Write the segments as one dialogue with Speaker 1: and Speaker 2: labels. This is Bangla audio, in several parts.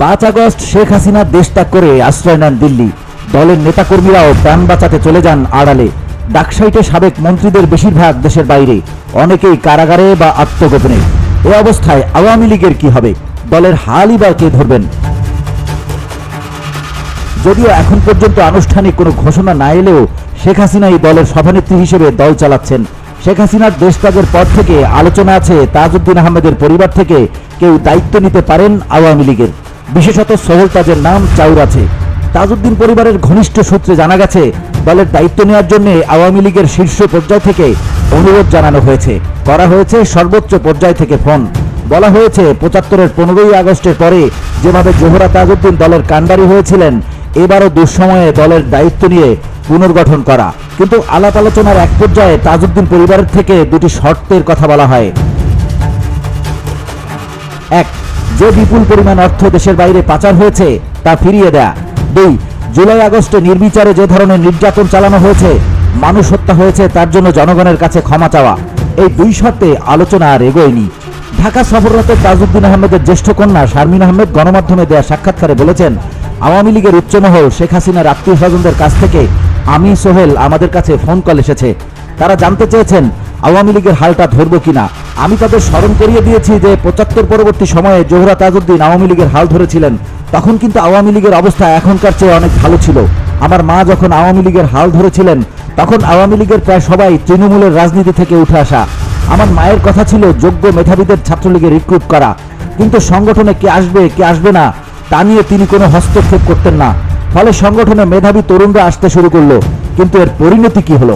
Speaker 1: 5 আগস্ট শেখ হাসিনা দেশ ত্যাগ করে আশ্রয় নেন দিল্লি। দলের নেতাকর্মীরাও প্রাণ বাঁচাতে চলে যান আড়ালে। ডাকসাইটে সাবেক মন্ত্রীদের বেশিরভাগ দেশের বাইরে, অনেকেই কারাগারে বা আত্মগোপনে। এ অবস্থায় আওয়ামী লীগের কি হবে? দলের হালই বা কে ধরবেন? যদিও এখন পর্যন্ত আনুষ্ঠানিক কোনো ঘোষণা না এলেও শেখ হাসিনাই দলের সভানেত্রী হিসেবে দল চালাচ্ছেন। শেখ হাসিনার দেশ ত্যাগের পর থেকে আলোচনা আছে তাজউদ্দিন আহমেদের পরিবার থেকে কেউ দায়িত্ব নিতে পারেন আওয়ামী লীগের। বিশেষত সোহেল তাজের নাম চাউর আছে। তাজউদ্দিন পরিবারের ঘনিষ্ঠ সূত্রে জানা গেছে, দলের দায়িত্ব নেওয়ার জন্য আওয়ামী লীগের শীর্ষ পর্যায় থেকে অনুরোধ জানানো হয়েছে। করা হয়েছে সর্বোচ্চ পর্যায় থেকে ফোন। বলা হয়েছে ৭৫-এর ১৫ই আগস্টের পরে যেভাবে জোহরা তাজউদ্দিন দলের কাণ্ডারি হয়েছিলেন, এবারও দুঃসময়ে দলের দায়িত্ব নিয়ে পুনর্গঠন করা। কিন্তু আলাপ আলোচনার এক পর্যায়ে তাজউদ্দিন পরিবারের থেকে দুটি শর্তের কথা বলা হয়। ১. যে বিপুল পরিমাণ অর্থ দেশের বাইরে পাচার হয়েছে তা ফিরিয়ে দেয়া। ২. জুলাই আগস্টে নির্বিচারে যে ধরনের নির্যাতন চালানো হয়েছে, মানুষ হত্যা হয়েছে, তার জন্য জনগণের কাছে ক্ষমা চাওয়া। এই দুই শর্তে আলোচনা আর এগোয়নি। ঢাকা সফররত তাজউদ্দিন আহমেদের জ্যেষ্ঠ কন্যা শারমিন আহমেদ গণমাধ্যমে দেয়া সাক্ষাৎকারে বলেছেন, আওয়ামী লীগের উচ্চ মহল শেখ হাসিনার আত্মীয় স্বজনদের কাছ থেকে আমি সোহেল আমাদের কাছে ফোন কল এসেছে। তারা জানতে চেয়েছেন আওয়ামী লীগের হালটা ধরব কিনা। আমি তাদের স্মরণ করিয়ে দিয়েছি যে ৭৫ পরবর্তী সময়ে জোহরা তাজউদ্দিন আওয়ামী লীগের হাল ধরেছিলেন, তখন কিন্তু আওয়ামী লীগের অবস্থা এখনকার চেয়ে অনেক ভালো ছিল। আমার মা যখন আওয়ামী লীগের হাল ধরেছিলেন, তখন আওয়ামী লীগের প্রায় সবাই তৃণমূলের রাজনীতি থেকে উঠে আসা। আমার মায়ের কথা ছিল যোগ্য মেধাবীদের ছাত্রলীগে রিক্রুট করা, কিন্তু সংগঠনে কে আসবে কে আসবে না তা নিয়ে তিনি কোনো হস্তক্ষেপ করতেন না। ফলে সংগঠনে মেধাবী তরুণরা আসতে শুরু করলো, কিন্তু এর পরিণতি কি হলো?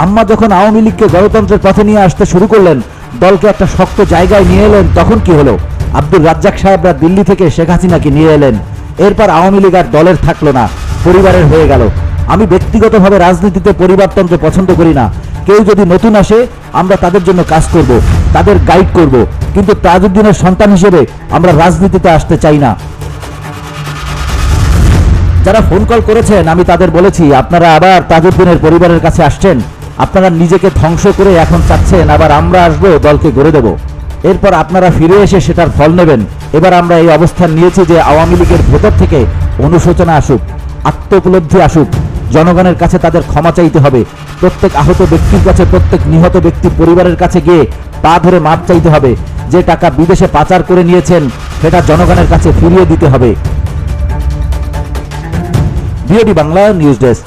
Speaker 1: আম্মা যখন আওয়ামী লীগকে গণতন্ত্রের পথে নিয়ে আসতে শুরু করলেন, দলকে একটা শক্ত জায়গায় নিয়ে এলেন, তখন কি হলো? আব্দুর রাজ্জাক সাহেবরা দিল্লি থেকে শেখ হাসিনাকে নিয়ে এলেন। এরপর আওয়ামী লীগ আর দলের থাকলো না, পরিবারের হয়ে গেল। আমি ব্যক্তিগতভাবে রাজনীতিতে পরিবারতন্ত্র পছন্দ করি না। কেউ যদি নতুন আসে, আমরা তাদের জন্য কাজ করব, তাদের গাইড করব, কিন্তু তাজউদ্দিনের সন্তান হিসেবে আমরা রাজনীতিতে আসতে চাই না। যারা ফোন কল করেছেন, আমি তাদের বলেছি, আপনারা আবার তাজউদ্দিনের পরিবারের কাছে আসছেন, আপনারা নিজেকে ধ্বংস করে এখন চাচ্ছেন আবার আমরা আসবো, দলকে গড়ে দেব, এরপর আপনারা ফিরে এসে সেটার ফল নেবেন। এবার আমরা এই অবস্থান নিয়েছি যে আওয়ামী লীগের ভেতর থেকে অনুশোচনা আসুক, আত্ম উপলব্ধি আসুক, জনগণের কাছে তাদের ক্ষমা চাইতে হবে। প্রত্যেক আহত ব্যক্তির কাছে, প্রত্যেক নিহত ব্যক্তির পরিবারের কাছে গিয়ে পা ধরে মাপ চাইতে হবে। যে টাকা বিদেশে পাচার করে নিয়েছেন, সেটা জনগণের কাছে ফিরিয়ে দিতে হবে। BOD Bangla news desk.